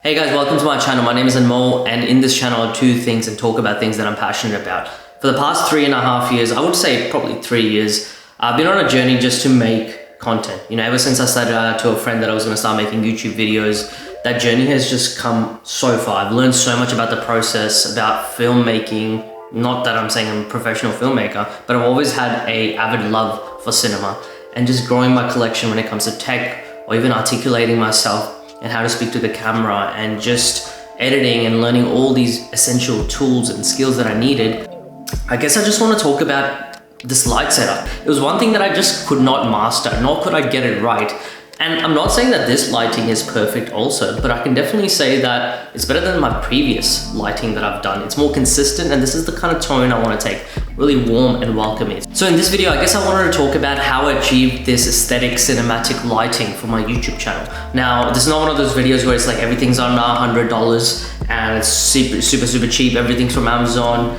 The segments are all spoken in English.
Hey guys, welcome to my channel. My name is Anmol, and in this channel I do things and talk about things that I'm passionate about. For the past 3.5 years, I would say probably 3 years, I've been on a journey just to make content. You know, ever since I said to a friend that I was going to start making YouTube videos, that journey has just come so far. I've learned so much about the process, about filmmaking. Not that I'm saying I'm a professional filmmaker, but I've always had an avid love for cinema and just growing my collection when it comes to tech or even articulating myself and how to speak to the camera and just editing and learning all these essential tools and skills that I needed. I guess I just want to talk about this light setup. It was one thing that I just could not master, nor could I get it right. And I'm not saying that this lighting is perfect also, but I can definitely say that it's better than my previous lighting that I've done. It's more consistent, and this is the kind of tone I want to take, really warm and welcoming. So in this video, I guess I wanted to talk about how I achieved this aesthetic cinematic lighting for my YouTube channel. Now, this is not one of those videos where it's like everything's under $100 and it's super cheap, everything's from Amazon,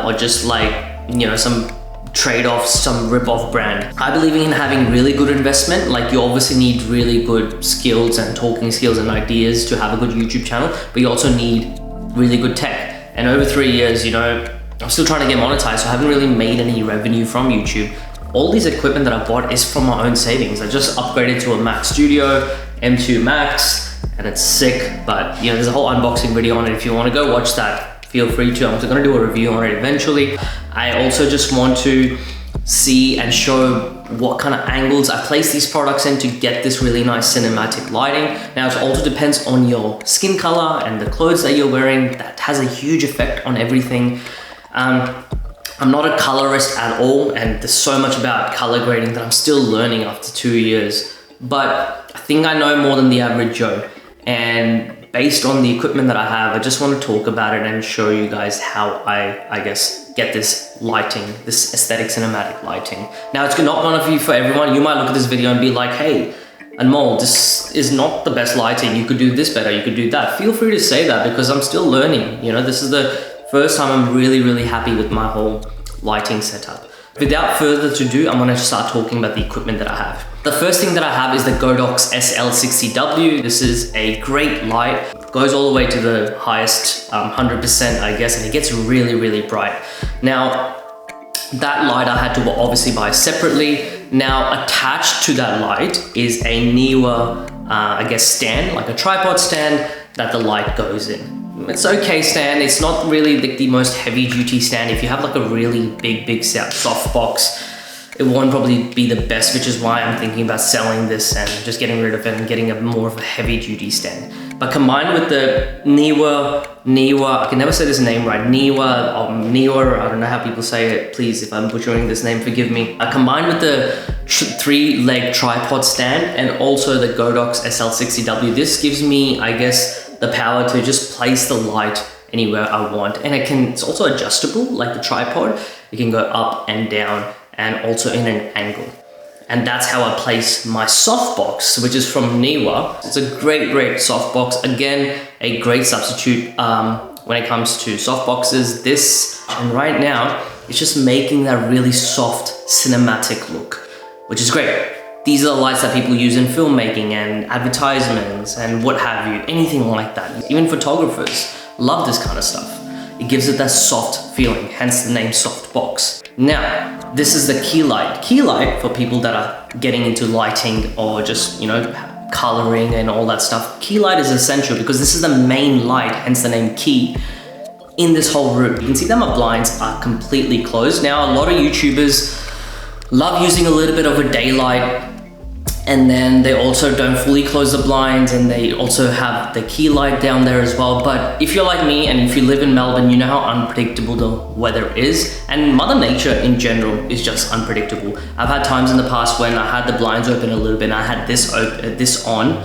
or just like, you know, some trade-off, some rip-off brand. I believe in having really good investment. Like, you obviously need really good skills and talking skills and ideas to have a good YouTube channel, but you also need really good tech. And over 3 years, you know, I'm still trying to get monetized, so I haven't really made any revenue from YouTube. All these equipment that I bought is from my own savings. I just upgraded to a Mac Studio M2 Max, and it's sick, but you know, there's a whole unboxing video on it. If you want to go watch that, feel free to. I'm going to do a review on it eventually. I also just want to see and show what kind of angles I place these products in to get this really nice cinematic lighting. Now, it also depends on your skin color and the clothes that you're wearing. That has a huge effect on everything. I'm not a colorist at all, and there's so much about color grading that I'm still learning after 2 years. But I think I know more than the average Joe. And based on the equipment that I have, I just want to talk about it and show you guys how I guess, get this lighting, this aesthetic cinematic lighting. Now, it's not going to be for everyone. You might look at this video and be like, hey, Anmol, this is not the best lighting. You could do this better, you could do that. Feel free to say that, because I'm still learning. You know, this is the first time I'm really happy with my whole lighting setup. Without further ado, I'm gonna start talking about the equipment that I have. The first thing that I have is the GODOX SL60W. This is a great light. It goes all the way to the highest 100%, I guess, and it gets really bright. Now, that light I had to obviously buy separately. Now, attached to that light is a NEEWER, I guess, stand, like a tripod stand that the light goes in. It's okay stand. It's not really the most heavy duty stand. If you have like a really big soft box, it won't probably be the best, which is why I'm thinking about selling this and just getting rid of it and getting a more of a heavy duty stand. But combined with the NEEWER, I can never say this name right, NEEWER, I don't know how people say it, please, if I'm butchering this name, forgive me. Combined with the 3-leg tripod stand and also the GODOX SL60W, this gives me, I guess, the power to just place the light anywhere I want. And it's also adjustable, like the tripod. It can go up and down and also in an angle. And that's how I place my softbox, which is from NEEWER. It's a great softbox. Again, a great substitute when it comes to softboxes. This, and right now, it's just making that really soft cinematic look, which is great. These are the lights that people use in filmmaking and advertisements and what have you, anything like that. Even photographers love this kind of stuff. It gives it that soft feeling, hence the name softbox. Now, this is the key light. Key light, for people that are getting into lighting or just, you know, coloring and all that stuff. Key light is essential because this is the main light, hence the name key, in this whole room. You can see that my blinds are completely closed. Now, a lot of YouTubers love using a little bit of a daylight, and then they also don't fully close the blinds, and they also have the key light down there as well. But if you're like me and if you live in Melbourne, you know how unpredictable the weather is, and Mother Nature in general is just unpredictable. I've had times in the past when I had the blinds open a little bit and I had this on,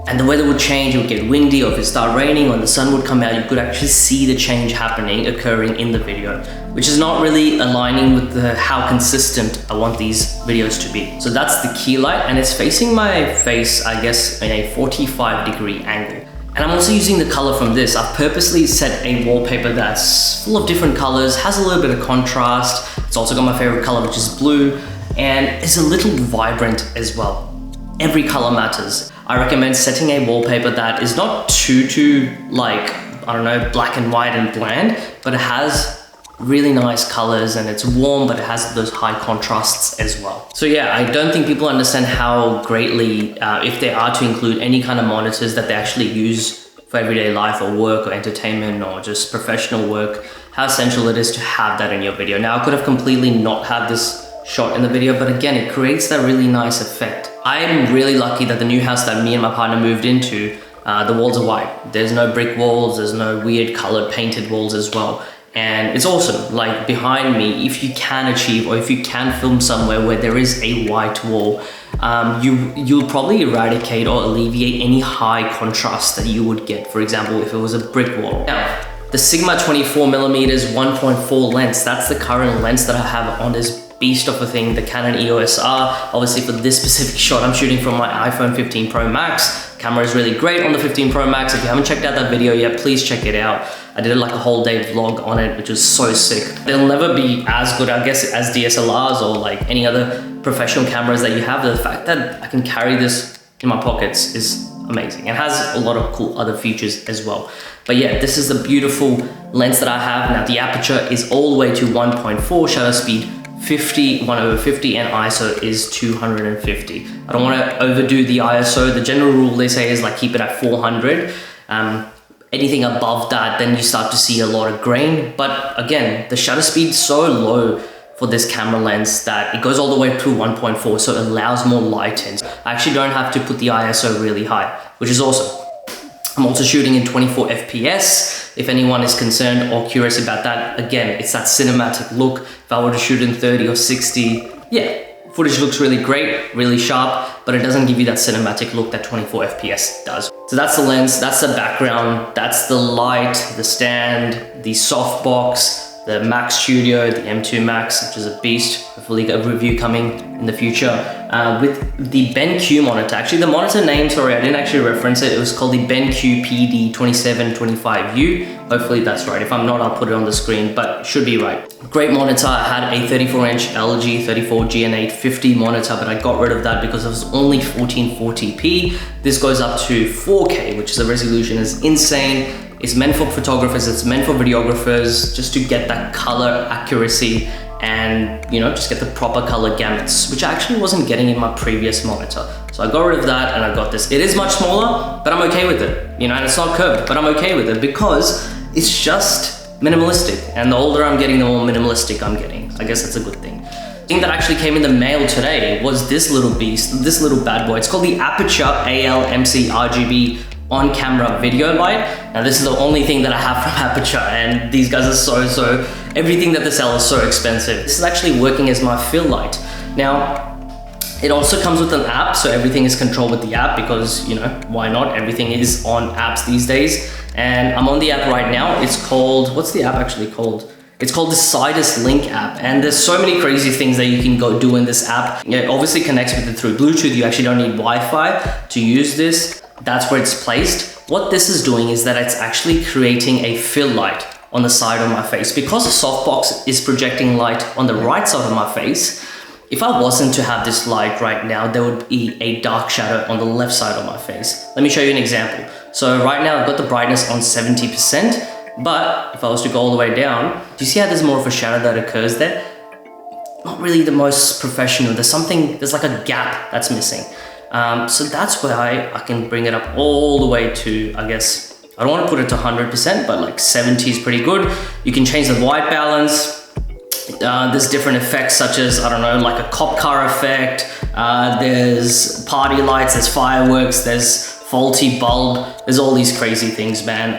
and the weather would change. It would get windy, or if it started raining, or the sun would come out, you could actually see the change occurring in the video, which is not really aligning with how consistent I want these videos to be. So that's the key light, and it's facing my face, I guess, in a 45-degree angle. And I'm also using the color from this. I've purposely set a wallpaper that's full of different colors, has a little bit of contrast. It's also got my favorite color, which is blue, and it's a little vibrant as well. Every color matters. I recommend setting a wallpaper that is not too like, I don't know, black and white and bland, but it has really nice colors and it's warm, but it has those high contrasts as well. So yeah, I don't think people understand how greatly, if they are to include any kind of monitors that they actually use for everyday life or work or entertainment or just professional work, how essential it is to have that in your video. Now, I could have completely not had this shot in the video, but again, it creates that really nice effect. I am really lucky that the new house that me and my partner moved into, the walls are white. There's no brick walls, there's no weird colored painted walls as well. And it's awesome. Like behind me, if you can achieve, or if you can film somewhere where there is a white wall, you'll probably eradicate or alleviate any high contrast that you would get, for example, if it was a brick wall. Now, the Sigma 24mm 1.4 lens, that's the current lens that I have on this beast of a thing, the Canon EOS R. Obviously for this specific shot, I'm shooting from my iPhone 15 Pro Max. Camera is really great on the 15 Pro Max. If you haven't checked out that video yet, please check it out. I did like a whole day vlog on it, which was so sick. They'll never be as good, I guess, as DSLRs or like any other professional cameras that you have. The fact that I can carry this in my pockets is amazing. It has a lot of cool other features as well. But yeah, this is the beautiful lens that I have. Now the aperture is all the way to 1.4, shutter speed 1/50, and ISO is 250. I don't want to overdo the ISO. The general rule they say is like keep it at 400. Anything above that, then you start to see a lot of grain. But again, the shutter speed is so low for this camera lens that it goes all the way to 1.4, so it allows more light in. I actually don't have to put the ISO really high, which is awesome. I'm also shooting in 24 FPS. If anyone is concerned or curious about that, again, it's that cinematic look. If I were to shoot in 30 or 60, yeah, footage looks really great, really sharp, but it doesn't give you that cinematic look that 24 FPS does. So that's the lens, that's the background, that's the light, the stand, the soft box, the Max Studio, the M2 Max, which is a beast. Hopefully a review coming in the future. With the BenQ monitor. Actually, the monitor name, sorry, I didn't actually reference it. It was called the BenQ PD2725U. Hopefully that's right. If I'm not, I'll put it on the screen, but it should be right. Great monitor. I had a 34-inch LG 34GN850 monitor, but I got rid of that because it was only 1440p. This goes up to 4K, which is the resolution is insane. It's meant for photographers, it's meant for videographers, just to get that color accuracy and, you know, just get the proper color gamuts, which I actually wasn't getting in my previous monitor. So I got rid of that and I got this. It is much smaller, but I'm okay with it. You know, and it's not curved, but I'm okay with it because it's just minimalistic. And the older I'm getting, the more minimalistic I'm getting. I guess that's a good thing. The thing that actually came in the mail today was this little beast, this little bad boy. It's called the Aputure ALMC RGB on-camera video light. Now this is the only thing that I have from Aputure, and these guys are so everything that they sell is so expensive. This is actually working as my fill light. Now it also comes with an app, so everything is controlled with the app because, you know, why not? Everything is on apps these days. And I'm on the app right now. It's called, what's the app actually called? It's called the Sidus Link app, and there's so many crazy things that you can go do in this app. It obviously connects with it through Bluetooth. You actually don't need Wi-Fi to use this. That's where it's placed. What this is doing is that it's actually creating a fill light on the side of my face. Because the softbox is projecting light on the right side of my face, if I wasn't to have this light right now, there would be a dark shadow on the left side of my face. Let me show you an example. So right now I've got the brightness on 70%, but if I was to go all the way down, do you see how there's more of a shadow that occurs there? Not really the most professional. There's like a gap that's missing. So that's why I can bring it up all the way to, I guess, I don't want to put it to 100%, but like 70 is pretty good. You can change the white balance. There's different effects such as, I don't know, like a cop car effect. There's party lights, there's fireworks, there's faulty bulb. There's all these crazy things, man.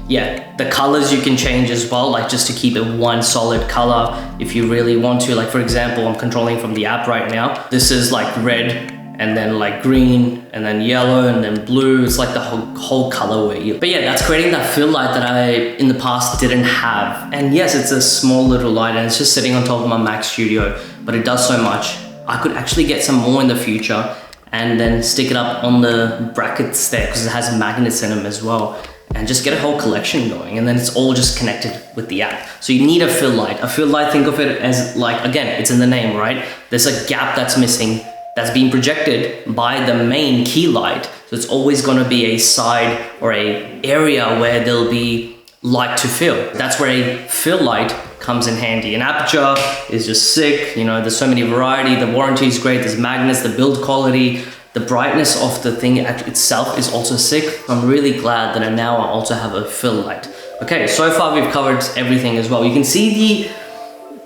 Yeah, the colors you can change as well, like just to keep it one solid color if you really want to. Like for example, I'm controlling from the app right now. This is like red, and then like green, and then yellow, and then blue. It's like the whole colorway. But yeah, that's creating that fill light that I, in the past, didn't have. And yes, it's a small little light, and it's just sitting on top of my Mac Studio, but it does so much. I could actually get some more in the future, and then stick it up on the brackets there, because it has magnets in them as well, and just get a whole collection going, and then it's all just connected with the app. So you need a fill light. A fill light, think of it as like, again, it's in the name, right? There's a gap that's missing that's being projected by the main key light. So it's always going to be a side or a area where there'll be light to fill. That's where a fill light comes in handy. And Aputure is just sick. You know, there's so many variety. The warranty is great. There's magnets, the build quality, the brightness of the thing itself is also sick. I'm really glad that now I also have a fill light. Okay, so far we've covered everything as well. You can see the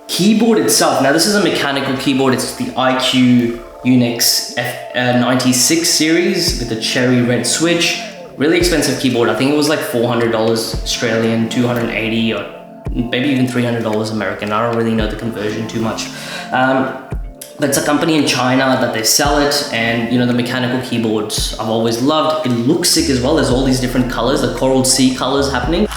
keyboard itself. Now this is a mechanical keyboard. It's the iQUNIX F96 series with the cherry red switch. Really expensive keyboard. I think it was like $400 Australian, 280 or maybe even $300 American. I don't really know the conversion too much. But it's a company in China that they sell it, and you know, the mechanical keyboards I've always loved. It looks sick as well. There's all these different colors, the coral sea colors happening.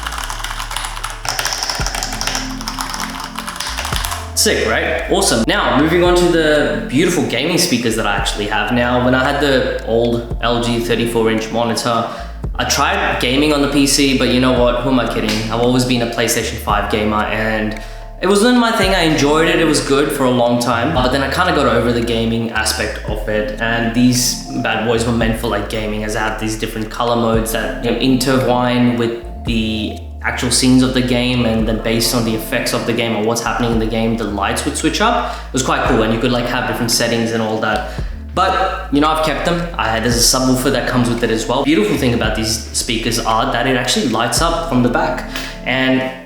Sick, right? Awesome. Now, moving on to the beautiful gaming speakers that I actually have. Now, when I had the old LG 34-inch monitor, I tried gaming on the PC, but you know what? Who am I kidding? I've always been a PlayStation 5 gamer, and it wasn't my thing. I enjoyed it. It was good for a long time, but then I kind of got over the gaming aspect of it. And these bad boys were meant for like gaming, as I had these different color modes that, you know, intertwine with the actual scenes of the game, and then based on the effects of the game or what's happening in the game, the lights would switch up. It was quite cool, and you could like have different settings and all that. But you know, I've kept them. There's a subwoofer that comes with it as well. Beautiful thing about these speakers are that it actually lights up from the back, and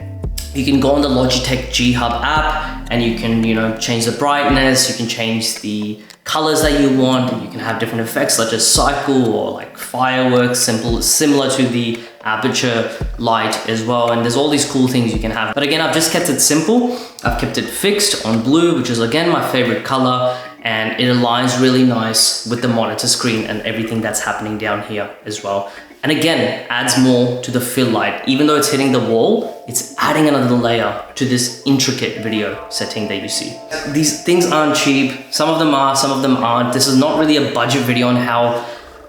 you can go on the Logitech G Hub app and you can, you know, change the brightness, you can change the colors that you want, and you can have different effects such as cycle or like fireworks, similar to the Aputure light as well. And there's all these cool things you can have. But again, I've just kept it simple. I've kept it fixed on blue, which is again my favorite color, and it aligns really nice with the monitor screen and everything that's happening down here as well. And again, adds more to the fill light. Even though it's hitting the wall, it's adding another layer to this intricate video setting that you see. These things aren't cheap. Some of them are, some of them aren't. This is not really a budget video on how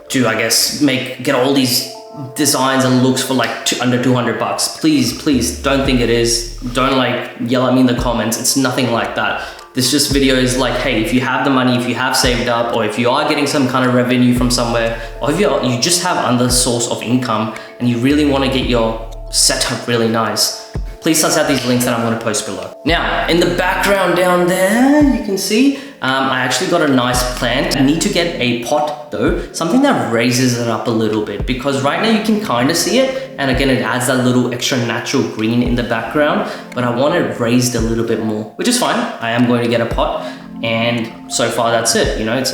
to, I guess, get all these designs and looks for like under 200 bucks. Please don't think it is. Don't like yell at me in the comments. It's nothing like that. This just video is like, hey, if you have the money, if you have saved up, or if you are getting some kind of revenue from somewhere, or if you just have another source of income and you really want to get your setup really nice, please test out these links that I'm going to post below. Now, in the background down there, you can see I actually got a nice plant. I need to get a pot though, something that raises it up a little bit, because right now you can kind of see it, and again, it adds that little extra natural green in the background, but I want it raised a little bit more, which is fine. I am going to get a pot, and so far that's it. You know, it's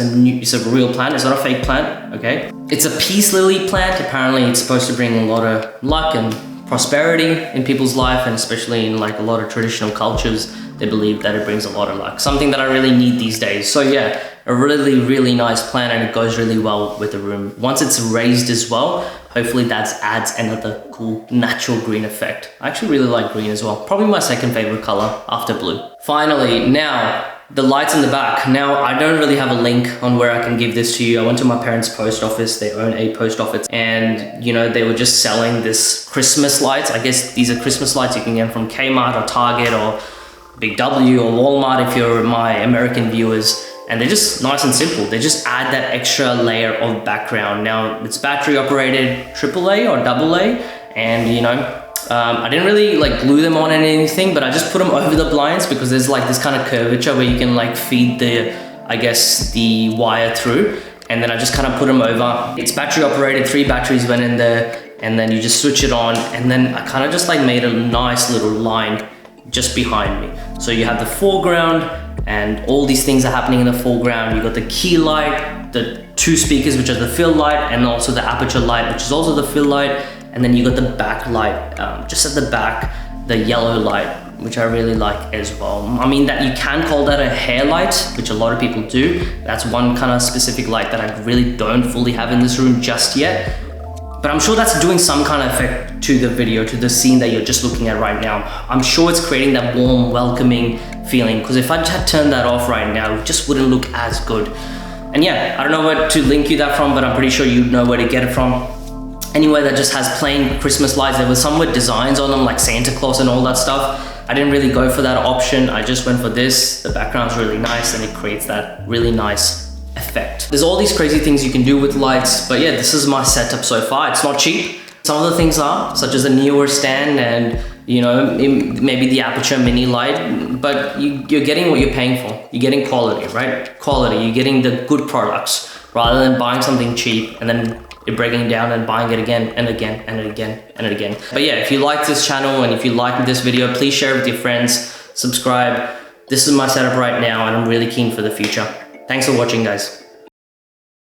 a real plant. It's not a fake plant, okay? It's a peace lily plant. Apparently it's supposed to bring a lot of luck and prosperity in people's life, and especially in like a lot of traditional cultures, they believe that it brings a lot of luck. Something that I really need these days. So yeah, a really nice plant, and it goes really well with the room. Once it's raised as well, hopefully that adds another cool natural green effect. I actually really like green as well. Probably my second favorite color after blue. Finally, now, the lights in the back. Now, I don't really have a link on where I can give this to you. I went to my parents' post office. They own a post office, and you know, they were just selling this Christmas lights. I guess these are Christmas lights you can get from Kmart or Target or Big W or Walmart if you're my American viewers. And they're just nice and simple. They just add that extra layer of background. Now, it's battery operated AAA or AA, and you know, I didn't really like glue them on anything, but I just put them over the blinds because there's like this kind of curvature where you can like feed the, I guess, the wire through. And then I just kind of put them over. It's battery operated, 3 batteries went in there, and then you just switch it on. And then I kind of just like made a nice little line just behind me. So you have the foreground and all these things are happening in the foreground. You got the key light, the 2 speakers, which are the fill light, and also the Aputure light, which is also the fill light. And then you got the back light, just at the back, the yellow light, which I really like as well. I mean, that you can call that a hair light, which a lot of people do. That's one kind of specific light that I really don't fully have in this room just yet. But I'm sure that's doing some kind of effect to the video, to the scene that you're just looking at right now. I'm sure it's creating that warm, welcoming feeling, because if I had turned that off right now, it just wouldn't look as good. And yeah, I don't know where to link you that from, but I'm pretty sure you know where to get it from. Anywhere that just has plain Christmas lights. There was some with designs on them, like Santa Claus and all that stuff. I didn't really go for that option. I just went for this. The background's really nice, and it creates that really nice effect. There's all these crazy things you can do with lights, but yeah, this is my setup so far. It's not cheap. Some of the things are, such as a NEEWER stand and, you know, maybe the Aputure mini light, but you're getting what you're paying for. You're getting quality, right? Quality, you're getting the good products rather than buying something cheap and then you're breaking down and buying it again and again and again and again. But yeah, if you like this channel and if you like this video, please share it with your friends, subscribe. This is my setup right now and I'm really keen for the future. Thanks for watching, guys.